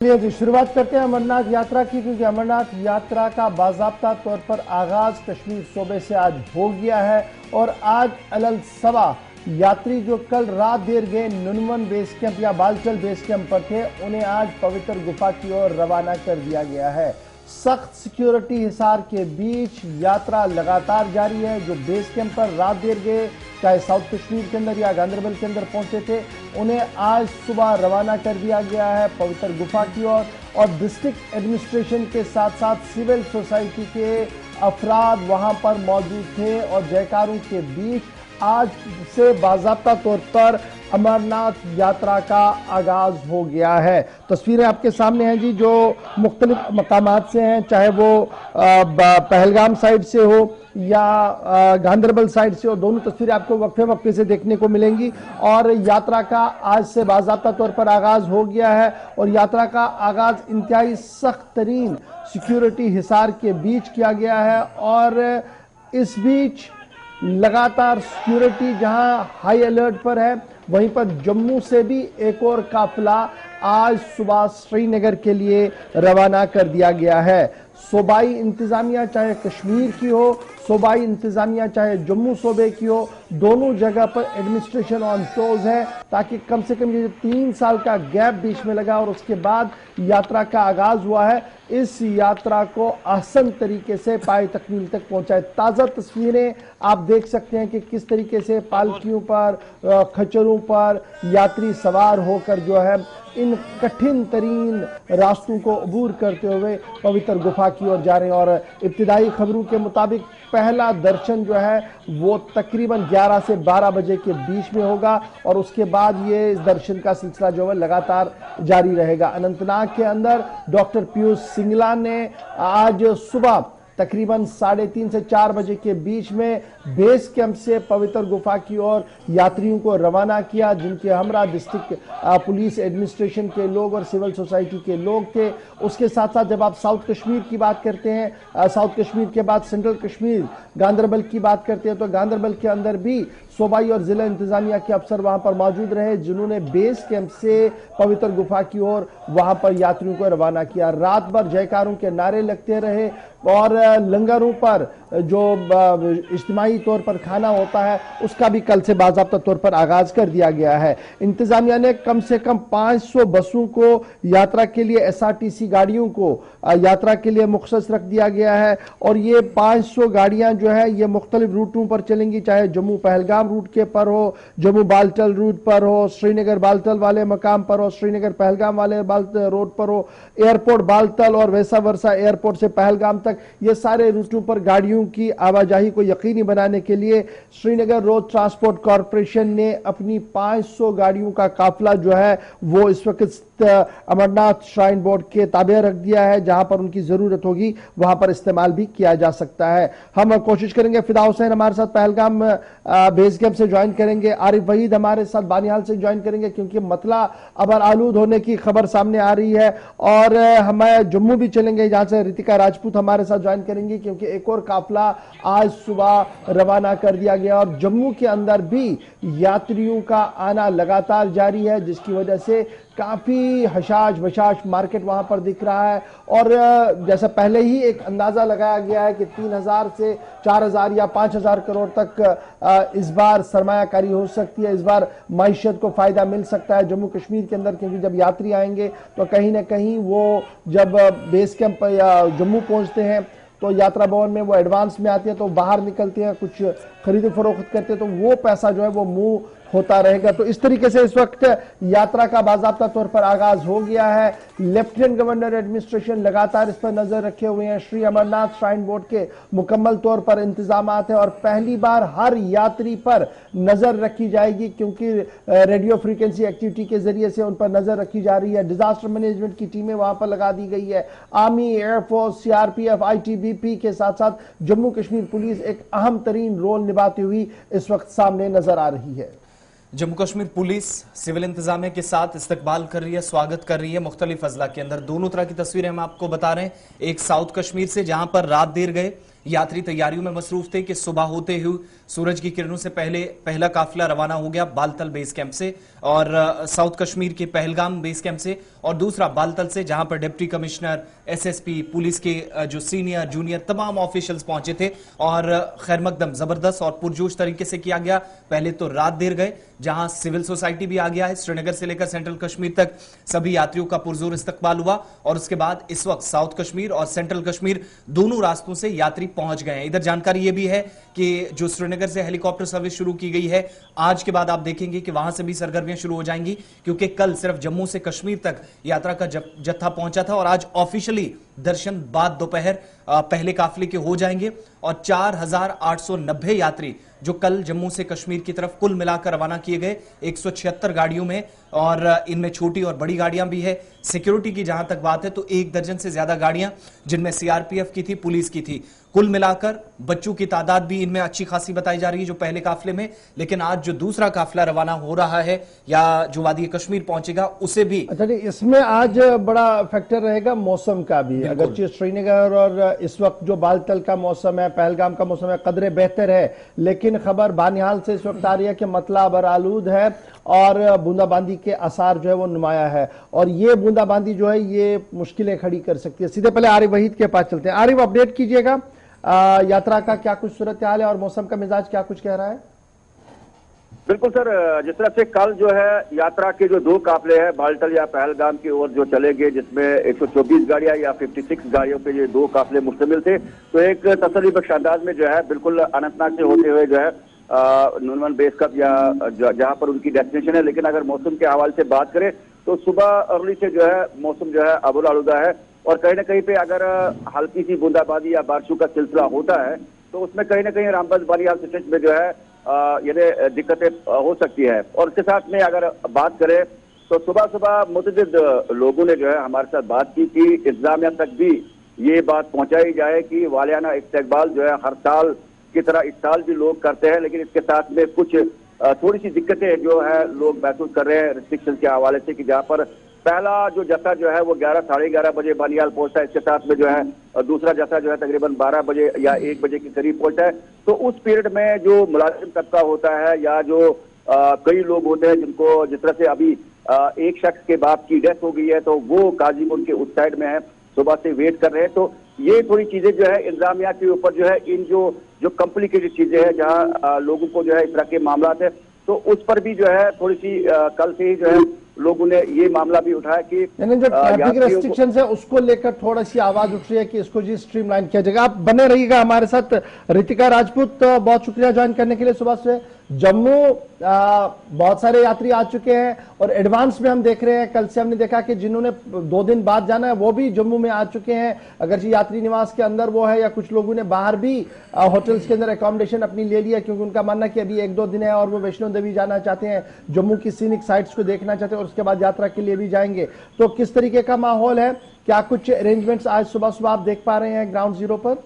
चलिए जी शुरुआत करते हैं अमरनाथ यात्रा की, क्योंकि अमरनाथ यात्रा का बाज़ाब्ता तौर पर आगाज कश्मीर सूबे से आज हो गया है। और आज अलल सबा यात्री जो कल रात देर गए नुनवन बेस कैंप या बालचल बेस कैंप पर थे, उन्हें आज पवित्र गुफा की ओर रवाना कर दिया गया है। सख्त सिक्योरिटी हिसार के बीच यात्रा लगातार जारी है। जो बेस कैंप पर रात देर गए, चाहे साउथ कश्मीर के अंदर या गांदरबल के अंदर पहुंचे थे, उन्हें आज सुबह रवाना कर दिया गया है पवित्र गुफा की ओर। और डिस्ट्रिक्ट एडमिनिस्ट्रेशन के साथ साथ सिविल सोसाइटी के अफराद वहां पर मौजूद थे और जयकारों के बीच आज से बाज़ाब्ता तौर पर अमरनाथ यात्रा का आगाज हो गया है। तस्वीरें आपके सामने हैं जी, जो मुख्तलिफ मकामात से हैं, चाहे वो पहलगाम साइड से हो या गांदरबल साइड से हो। दोनों तस्वीरें आपको वक्फे वक्फे से देखने को मिलेंगी। और यात्रा का आज से बाज़ाब्ता तौर पर आगाज हो गया है और यात्रा का आगाज इंतहाई सख्त तरीन सिक्योरिटी हिसार के बीच किया गया है। और इस बीच लगातार सिक्योरिटी जहां हाई अलर्ट पर है, वहीं पर जम्मू से भी एक और काफिला आज सुबह श्रीनगर के लिए रवाना कर दिया गया है। सूबाई इंतजामिया चाहे कश्मीर की हो, सूबाई इंतजामिया चाहे जम्मू सूबे की हो, दोनों जगह पर एडमिनिस्ट्रेशन ऑन टोज है, ताकि कम से कम ये 3 साल का गैप बीच में लगा और उसके बाद यात्रा का आगाज हुआ है, इस यात्रा को आसान तरीके से पाए तकमील तक पहुंचाए। ताज़ा तस्वीरें आप देख सकते हैं कि किस तरीके से पालकियों पर, खच्चरों पर यात्री सवार होकर जो है इन कठिन तरीन रास्तों को अबूर करते हुए पवित्र गुफा की ओर जा रहे हैं। और इब्तिदाई खबरों के मुताबिक पहला दर्शन जो है वो तकरीबन 11 से 12 बजे के बीच में होगा और उसके बाद ये इस दर्शन का सिलसिला जो है लगातार जारी रहेगा। अनंतनाग के अंदर डॉक्टर पीयूष सिंगला ने आज सुबह तकरीबन 3:30 से 4 बजे के बीच में बेस कैंप से पवित्र गुफा की ओर यात्रियों को रवाना किया, जिनके हमरा डिस्ट्रिक्ट पुलिस एडमिनिस्ट्रेशन के लोग और सिविल सोसाइटी के लोग थे। उसके साथ साथ जब आप साउथ कश्मीर की बात करते हैं, साउथ कश्मीर के बाद सेंट्रल कश्मीर गांदरबल की बात करते हैं, तो गांदरबल के अंदर भी सूबाई और जिला इंतजामिया के अफसर वहां पर मौजूद रहे, जिन्होंने बेस कैंप से पवित्र गुफा की ओर वहां पर यात्रियों को रवाना किया। रात भर जयकारों के नारे लगते रहे और लंगरों पर जो इज्तिमाई तौर पर खाना होता है उसका भी कल से बाज़ाब्ता तौर पर आगाज कर दिया गया है। इंतजामिया ने कम से कम 500 बसों को यात्रा के लिए, एसआरटीसी गाड़ियों को यात्रा के लिए मुख्तस रख दिया गया है और ये 500 गाड़ियां जो है ये मुख्तलिफ रूटों पर चलेंगी, चाहे जम्मू पहलगाम रूट के पर हो, जम्मू बालटल रूट पर हो, श्रीनगर बालटल वाले मकाम पर हो, श्रीनगर पहलगाम वाले रोड पर हो, एयरपोर्ट बालटल और वैसा वर्सा एयरपोर्ट से पहलगाम तक, ये सारे रूटों पर गाड़ियों की आवाजाही को यकीनी बनाने के लिए श्रीनगर रोड ट्रांसपोर्ट कॉरपोरेशन ने अपनी 500 गाड़ियों का काफिला जो है वो इस वक्त अमरनाथ श्राइन बोर्ड के ताबे रख दिया है। जहां पर उनकी जरूरत होगी वहां पर इस्तेमाल भी किया जा सकता है। हम कोशिश करेंगे, फिदा हुसैन हमारे साथ पहलगाम बेस कैंप से ज्वाइन करेंगे, आरिफ वहीद हमारे साथ बानिहाल से ज्वाइन करेंगे, क्योंकि मतला अबर आलूद होने की खबर सामने आ रही है। और हम जम्मू भी चलेंगे, जहां से रितिका राजपूत हमारे साथ ज्वाइन करेंगी, क्योंकि एक और काफिला आज सुबह रवाना कर दिया गया और जम्मू के अंदर भी यात्रियों का आना लगातार जारी है, जिसकी वजह से काफी हशाश बशाश मार्केट वहां पर दिख रहा है। और जैसा पहले ही एक अंदाजा लगाया गया है कि 3000 से 4000 या 5000 करोड़ तक इस बार सरमायाकारी हो सकती है, इस बार मईशत को फायदा मिल सकता है जम्मू कश्मीर के अंदर, क्योंकि जब यात्री आएंगे तो कहीं ना कहीं वो जब बेस कैंप या जम्मू पहुंचते हैं तो यात्रा भवन में वो एडवांस में आते हैं, तो बाहर निकलते हैं, कुछ खरीद फरोख्त करते हैं, तो वो पैसा जो है वो मूव होता रहेगा। तो इस तरीके से इस वक्त यात्रा का बाज़ाब्ता तौर पर आगाज हो गया है। लेफ्टिनेंट गवर्नर एडमिनिस्ट्रेशन लगातार इस पर नजर रखे हुए हैं। श्री अमरनाथ श्राइन बोर्ड के मुकम्मल तौर पर इंतजामात है और पहली बार हर यात्री पर नजर रखी जाएगी, क्योंकि रेडियो फ्रीक्वेंसी एक्टिविटी के जरिए से उन पर नजर रखी जा रही है। डिजास्टर मैनेजमेंट की टीमें वहां पर लगा दी गई है। आर्मी, एयरफोर्स, सीआरपीएफ, आईटीबीपी के साथ साथ जम्मू कश्मीर पुलिस एक अहम तरीन रोल निभाती हुई इस वक्त सामने नजर आ रही है। जम्मू कश्मीर पुलिस सिविल इंतजामिया के साथ इस्तकबाल कर रही है, स्वागत कर रही है मुख्तलिफ अजला के अंदर। दोनों तरह की तस्वीरें हम आपको बता रहे हैं। एक साउथ कश्मीर से, जहां पर रात देर गए यात्री तैयारियों में मसरूफ थे कि सुबह होते हुए सूरज की किरणों से पहले पहला काफिला रवाना हो गया बालतल बेस कैंप से और साउथ कश्मीर के पहलगाम बेस कैंप से, और दूसरा बालतल से जहां पर डिप्टी कमिश्नर, एसएसपी, पुलिस के जो सीनियर जूनियर तमाम ऑफिशियल्स पहुंचे थे और खैर मकदम जबरदस्त और पुरजोश तरीके से किया गया। पहले तो रात देर गए जहां सिविल सोसाइटी भी आ गया है, श्रीनगर से लेकर सेंट्रल कश्मीर तक सभी यात्रियों का पुरजोर इस्तकबाल हुआ और उसके बाद इस वक्त साउथ कश्मीर और सेंट्रल कश्मीर दोनों रास्तों से यात्री पहुंच गए हैं। इधर जानकारी यह भी है कि जो श्रीनगर से हेलीकॉप्टर सर्विस शुरू की गई है, आज के बाद आप देखेंगे कि वहां से भी सरगर्मियां शुरू हो जाएंगी, क्योंकि कल सिर्फ जम्मू से कश्मीर तक यात्रा का जत्था पहुंचा था और आज ऑफिशियली दर्शन बाद दोपहर पहले काफिले के हो जाएंगे और 4890 यात्री जो कल जम्मू से कश्मीर की तरफ कुल मिलाकर रवाना किए गए 176 गाड़ियों में, और इनमें छोटी और बड़ी गाड़ियां भी है। सिक्योरिटी की जहां तक बात है तो 1 दर्जन से ज्यादा गाड़ियां जिनमें सीआरपीएफ की थी, पुलिस की थी। कुल मिलाकर बच्चों की तादाद भी इनमें अच्छी खासी बताई जा रही है जो पहले काफिले में, लेकिन आज जो दूसरा काफिला रवाना हो रहा है या जो वादी कश्मीर पहुंचेगा उसे भी। अच्छा, इसमें आज बड़ा फैक्टर रहेगा मौसम का भी। अगर श्रीनगर और इस वक्त जो बालतल का मौसम है, पहलगाम का मौसम है, कदरे बेहतर है, लेकिन खबर बानिहाल से इस वक्त आ रही है कि मतला बरालूद है और बूंदाबांदी के आसार जो है वो नुमाया है, और ये बूंदाबांदी जो है ये मुश्किलें खड़ी कर सकती है। सीधे पहले आरिफ वहीद के पास चलते हैं। आरिफ, अपडेट कीजिएगा यात्रा का क्या कुछ सूरत हाल है और मौसम का मिजाज क्या कुछ कह रहा है? बिल्कुल सर, जिस तरह से कल जो है यात्रा के जो 2 काफिले हैं बालतल या पहलगाम की ओर जो चले गए, जिसमें 124 गाड़ियां या 56 गाड़ियों पे ये 2 काफिले मुश्तमिल थे, तो एक तसल्ली बख्श अंदाज में जो है बिल्कुल अनंतनाग से होते हुए जो है नूनवन बेस कैंप या जहां पर उनकी डेस्टिनेशन है। लेकिन अगर मौसम के हवाले से बात करें तो सुबह अर्ली से जो है मौसम जो है अबुल आलूदा है और कहीं ना कहीं पे अगर हल्की सी बूंदाबांदी या बारिशों का सिलसिला होता है तो उसमें कहीं ना कहीं रामबन बानियाल स्टेट में जो है ये दिक्कतें हो सकती है। और इसके साथ में अगर बात करें तो सुबह सुबह मुतअद्दिद लोगों ने जो है हमारे साथ बात की कि इंतजामिया तक भी ये बात पहुंचाई जाए कि वालियाना इस्तकबाल जो है हर साल की तरह इस साल भी लोग करते हैं, लेकिन इसके साथ में कुछ थोड़ी सी दिक्कतें जो है लोग महसूस कर रहे हैं रिस्ट्रिक्शन के हवाले से, कि जहाँ पर पहला जो जत्था जो है वो 11 साढ़े 11 बजे बानियाल पहुंचता है, इसके साथ में जो है दूसरा जत्था जो है तकरीबन 12 बजे या 1 बजे के करीब पहुंचता है। तो उस पीरियड में जो मुलाजिम तबका होता है या जो कई लोग होते हैं जिनको जिस तरह से अभी एक शख्स के बाप की डेथ हो गई है तो वो गाजीपुर के उस साइड में है, सुबह से वेट कर रहे हैं। तो ये थोड़ी चीजें जो है इंतजामिया के ऊपर जो है इन जो कॉम्प्लिकेटेड चीजें हैं जहाँ लोगों को जो है इस तरह के मामला है तो उस पर भी जो है थोड़ी सी कल से ही जो है लोगों ने ये मामला भी उठाया कि जो ट्रैफिक रेस्ट्रिक्शंस है उसको लेकर थोड़ी सी आवाज उठ रही है कि इसको जी स्ट्रीमलाइन किया जाएगा। आप बने रहिएगा हमारे साथ। रितिका राजपूत, बहुत शुक्रिया ज्वाइन करने के लिए सुबह से। जम्मू बहुत सारे यात्री आ चुके हैं और एडवांस में हम देख रहे हैं, कल से हमने देखा कि जिन्होंने 2 दिन बाद जाना है वो भी जम्मू में आ चुके हैं। अगर जी यात्री निवास के अंदर वो है या कुछ लोगों ने बाहर भी होटल्स के अंदर अकोमोडेशन अपनी ले लिया, क्योंकि उनका मानना है कि अभी 1-2 दिन है और वो वैष्णो देवी जाना चाहते हैं, जम्मू की सीनिक साइट्स को देखना चाहते हैं और उसके बाद यात्रा के लिए भी जाएंगे। तो किस तरीके का माहौल है, क्या कुछ अरेंजमेंट्स आज सुबह सुबह आप देख पा रहे हैं ग्राउंड जीरो पर?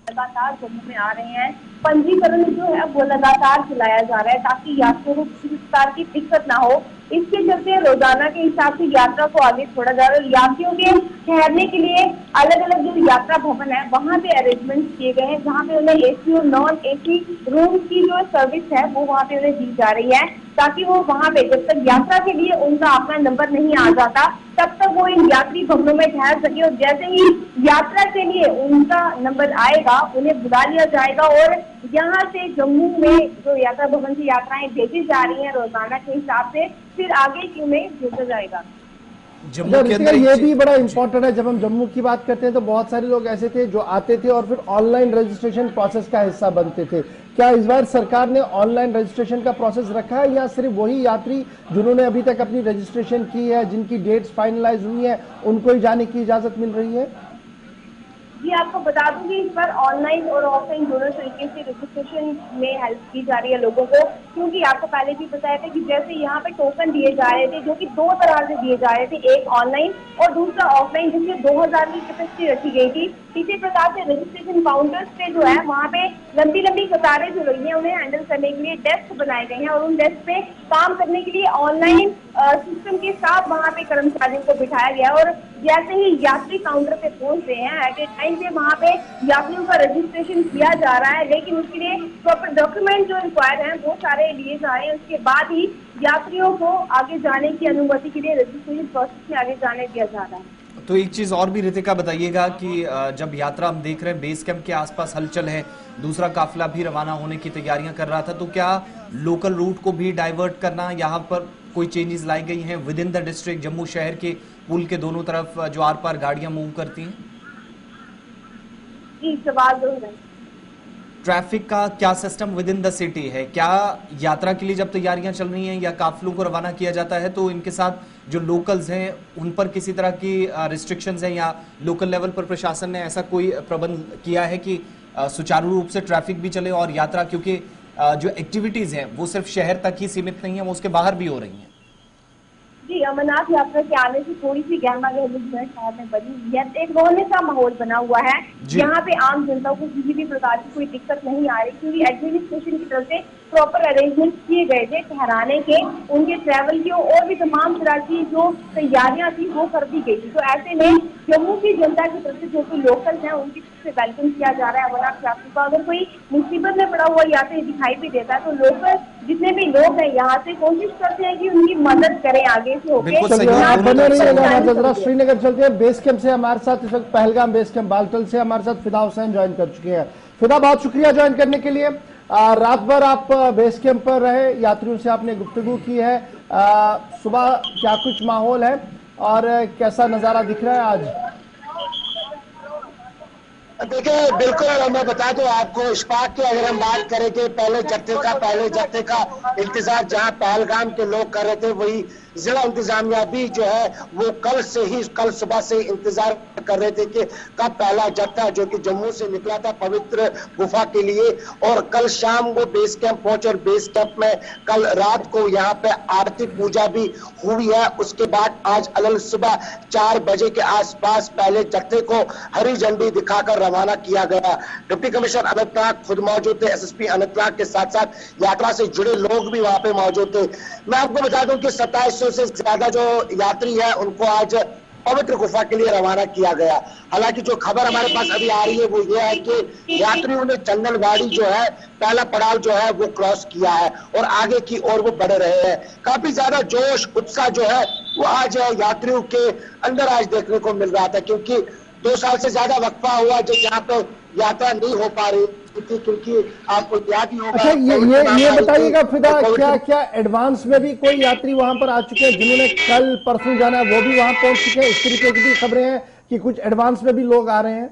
लगातार जम्मू में आ रहे हैं, पंजीकरण जो है वो लगातार चलाया जा रहा है ताकि यात्रियों को किसी प्रकार की दिक्कत ना हो। इसके चलते रोजाना के हिसाब से यात्रा को आगे छोड़ा जा रहा है। यात्रियों के ठहरने के लिए अलग अलग जो यात्रा भवन है वहाँ पे अरेंजमेंट किए गए हैं, जहाँ पे उन्हें एसी और नॉन एसी रूम की जो सर्विस है वो वहाँ पे उन्हें दी जा रही है, ताकि वो वहाँ पे जब तक यात्रा के लिए उनका अपना नंबर नहीं आ जाता तब तक वो इन यात्री भवनों में ठहर सके, और जैसे ही यात्रा के लिए उनका नंबर आएगा उन्हें बुला लिया जाएगा और यहाँ से जम्मू में जो यात्रा भवन से यात्राएं भेजी जा रही हैं रोजाना के हिसाब से फिर आगे की में भेजा जाएगा। जम्मू के अंदर ये भी बड़ा इंपॉर्टेंट है, जब हम जम्मू की बात करते हैं तो बहुत सारे लोग ऐसे थे जो आते थे और फिर ऑनलाइन रजिस्ट्रेशन प्रोसेस का हिस्सा बनते थे। क्या इस बार सरकार ने ऑनलाइन रजिस्ट्रेशन का प्रोसेस रखा है या सिर्फ वही यात्री जिन्होंने अभी तक अपनी रजिस्ट्रेशन की है, जिनकी डेट्स फाइनलाइज हुई है, उनको ही जाने की इजाजत मिल रही है? जी आपको बता दूं कि इस बार ऑनलाइन और ऑफलाइन दोनों तरीके से रजिस्ट्रेशन में हेल्प की जा रही है लोगों को, क्योंकि आपको पहले भी बताया था कि जैसे यहाँ पे टोकन दिए जा रहे थे जो कि 2 तरह से दिए जा रहे थे, एक ऑनलाइन और दूसरा ऑफलाइन, जिसमें 2000 की कैपेसिटी रखी गई थी। इसी प्रकार से रजिस्ट्रेशन काउंटर्स पे जो है वहाँ पे लंबी लंबी कतारें जो लगी हैं उन्हें हैंडल करने के लिए डेस्क बनाए गए हैं और उन डेस्क पे काम करने के लिए ऑनलाइन सिस्टम के साथ वहाँ पे कर्मचारियों को बिठाया गया और जैसे ही यात्री काउंटर पे पहुंचते हैं एट ए टाइम पे वहाँ पे यात्रियों का रजिस्ट्रेशन किया जा रहा है, लेकिन उसके लिए प्रॉपर डॉक्यूमेंट जो रिक्वायर्ड हैं वो सारे लिए जा रहे हैं। उसके बाद ही यात्रियों को आगे जाने की अनुमति के लिए रजिस्ट्रेशन प्रोसेस में आगे जाने दिया जा रहा है। तो एक चीज और भी रितिका बताइएगा कि जब यात्रा हम देख रहे हैं बेस कैंप के आसपास हलचल है, दूसरा काफिला भी रवाना होने की तैयारियां कर रहा था, तो क्या लोकल रूट को भी डाइवर्ट करना, यहाँ पर कोई चेंजेस लाई गई हैं with in the district? Jammu शहर के पुल के दोनों तरफ जो आर पार गाड़ियां मूव करती हैं, ट्रैफिक का क्या system with in the city है? क्या यात्रा के लिए जब तैयारियां चल रही हैं या काफिलों को रवाना किया जाता है तो इनके साथ जो लोकल्स हैं उन पर किसी तरह की रिस्ट्रिक्शंस हैं या लोकल लेवल पर प्रशासन ने ऐसा कोई प्रबंध किया है कि सुचारू रूप से ट्रैफिक भी चले और यात्रा, क्योंकि जो एक्टिविटीज हैं वो सिर्फ शहर तक ही सीमित नहीं है, वो उसके बाहर भी हो रही हैं? जी, अमरनाथ यात्रा के आने से थोड़ी सी गहमा गहमी शहर में बनी हुई है, एक रोने का माहौल बना हुआ है। यहाँ पे आम जनता को किसी भी प्रकार की कोई दिक्कत नहीं आ रही, क्योंकि एडमिनिस्ट्रेशन की तरफ से प्रॉपर अरेंजमेंट किए गए थे ठहराने के, उनके ट्रैवल की और भी तमाम तरह की जो तैयारियां थी वो कर दी गई थी। तो ऐसे में जम्मू की जनता की तरफ से जो कोई लोकल है उनकी तरफ से वेलकम किया जा रहा है अमरनाथ यात्री को। अगर कोई मुसीबत में पड़ा हुआ यात्री दिखाई भी देता है तो लोकल जितने भी लोग हैं यहाँ से कोशिश करते हैं कि उनकी मदद करें आगे से होकर। बने रहिएगा, श्रीनगर चलते हैं। बेस कैंप से हमारे साथ इस वक्त पहलगाम बेस कैंप बालतल से हमारे साथ फिदा हुसैन ज्वाइन कर चुके हैं। फिदा, बहुत शुक्रिया ज्वाइन करने के लिए। रात भर आप बेस कैंप पर रहे, यात्रियों से आपने गुफ्तगू की है, सुबह क्या कुछ माहौल है और कैसा नजारा दिख रहा है आज? देखिए, बिल्कुल मैं बता दूं आपको, इश्फाक की अगर हम बात करें कि पहले जत्थे का इंतजार जहां पहलगाम के लोग कर रहे थे, वही जिला इंतजामिया भी जो है वो कल सुबह से इंतजार कर रहे थे कि कब पहला जत्था जो कि जम्मू से निकला था पवित्र गुफा के लिए, और कल शाम वो बेस कैंप पहुंचे और बेस कैंप में कल रात को यहाँ पे आरती पूजा भी हुई है। उसके बाद आज अलल सुबह 4 बजे के आसपास पहले जत्थे को हरी झंडी दिखाकर रवाना किया गया। डिप्टी कमिश्नर अनंतनाग खुद मौजूद थे, एसएसपी अनंतनाग के साथ साथ यात्रा से जुड़े लोग भी वहां पे मौजूद थे। मैं आपको बता दूं कि 2700 से ज्यादा जो यात्री है उनको आज पवित्र गुफा के लिए रवाना किया गया। हालांकि जो खबर हमारे पास अभी आ रही है वो ये है कि यात्रियों ने चंदन गाड़ी जो है पहला पड़ाव जो है वो क्रॉस किया है और आगे की ओर वो बढ़ रहे हैं। काफी ज्यादा जोश उत्साह जो है वो आज यात्रियों के अंदर आज देखने को मिल रहा था, क्योंकि 2 साल से ज्यादा वक्फा हुआ जो यहाँ पे यात्रा नहीं हो पा रही थी, क्योंकि आपको याद ही होगा। अच्छा, ये बताइएगा फिदा, क्या एडवांस में भी कोई यात्री वहां पर आ चुके हैं जिन्होंने कल परसों जाना है वो भी वहां पहुंच चुके हैं? इस तरीके की भी खबरें हैं कि कुछ एडवांस में भी लोग आ रहे हैं?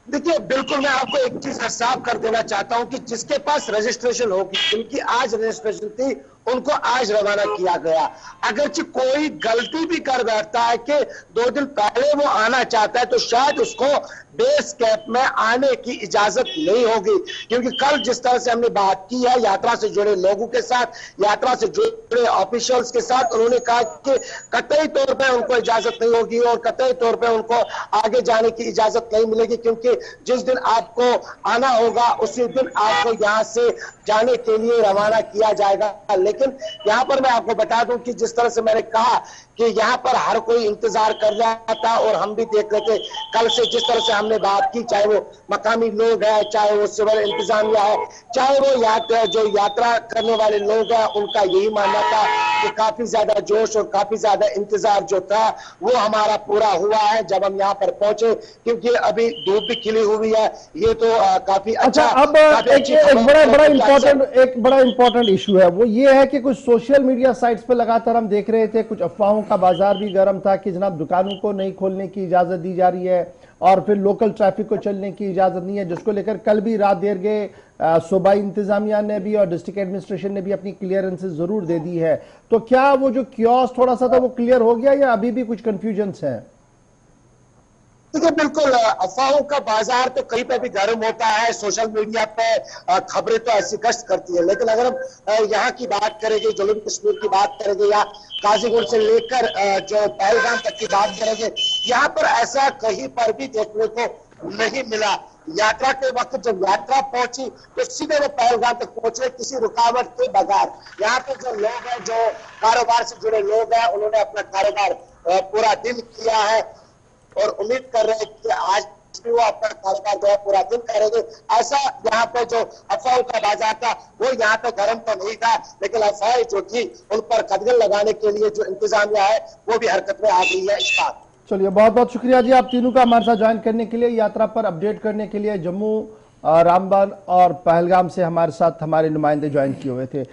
देखिए, बिल्कुल मैं आपको एक चीज साफ कर देना चाहता हूं कि जिसके पास रजिस्ट्रेशन होगी, जिनकी आज रजिस्ट्रेशन थी, उनको आज रवाना किया गया। अगरचे कोई गलती भी कर बैठता है कि 2 दिन पहले वो आना चाहता है तो शायद उसको बेस कैंप में आने की इजाजत नहीं होगी, क्योंकि कल जिस तरह से हमने बात की है यात्रा से जुड़े लोगों के साथ, यात्रा से जुड़े ऑफिशियल्स के साथ, उन्होंने कहा कि कतई तौर पे उनको इजाजत नहीं होगी और कतई तौर पे उनको आगे जाने की इजाजत नहीं मिलेगी, क्योंकि जिस दिन आपको आना होगा उसी दिन आपको यहाँ से जाने के लिए रवाना किया जाएगा। लेकिन यहाँ पर मैं आपको बता दूं कि जिस तरह से मैंने कहा कि यहाँ पर हर कोई इंतजार कर रहा था और हम भी देख रहे थे कल से, जिस तरह से हमने बात की, चाहे वो मकामी लोग हैं, चाहे वो सिविल इंतजामिया है, चाहे वो जो यात्रा करने वाले लोग हैं, उनका यही मानना था कि काफी ज्यादा जोश और काफी ज्यादा इंतजार जो था वो हमारा पूरा हुआ है जब हम यहाँ पर पहुंचे, क्योंकि अभी धूप भी खिली हुई है। ये तो काफी अच्छा। अब एक बड़ा इंपॉर्टेंट इशू है, वो ये है कि कुछ सोशल मीडिया साइट्स पर लगातार हम देख रहे थे कुछ अफवाहों का बाजार भी गर्म था कि जनाब दुकानों को नहीं खोलने की इजाजत दी जा रही है और फिर लोकल ट्रैफिक को चलने की इजाजत नहीं है, जिसको लेकर कल भी रात देर गए सूबाई इंतजामिया ने भी और डिस्ट्रिक्ट एडमिनिस्ट्रेशन ने भी अपनी क्लियरेंसेस जरूर दे दी है। तो क्या वो जो क्योस थोड़ा सा था वो क्लियर हो गया या अभी भी कुछ कंफ्यूजन्स हैं? देखिए, बिल्कुल अफवाहों का बाजार तो कहीं पे भी गर्म होता है, सोशल मीडिया पे खबरें तो ऐसी गश्त करती है, लेकिन अगर हम यहाँ की बात करेंगे, जम्मू कश्मीर की बात करेंगे या काजीगुंड से लेकर जो पहलगाम तक की बात करेंगे, यहाँ पर ऐसा कहीं पर भी देखने को नहीं मिला। यात्रा के वक्त जब यात्रा पहुंची तो सीधे वो पहलगाम तक पहुंचे किसी रुकावट के बगैर। यहाँ पे जो लोग हैं, जो कारोबार से जुड़े लोग हैं, उन्होंने अपना कारोबार पूरा दिन किया है और उम्मीद कर रहे हैं कि आज भी वो अपना कारोबार जो है पूरा दिन करेंगे। ऐसा यहाँ पे जो अफवाह का बाजार था वो यहाँ पे गर्म तो नहीं था, लेकिन अफवाह जो थी उन पर कदगन लगाने के लिए जो इंतजामिया है वो भी हरकत में आ गई है। इस बात चलिए, बहुत बहुत शुक्रिया जी आप तीनों का हमारे साथ ज्वाइन करने के लिए, यात्रा पर अपडेट करने के लिए। जम्मू, रामबन और पहलगाम से हमारे साथ हमारे नुमाइंदे ज्वाइन किए हुए थे।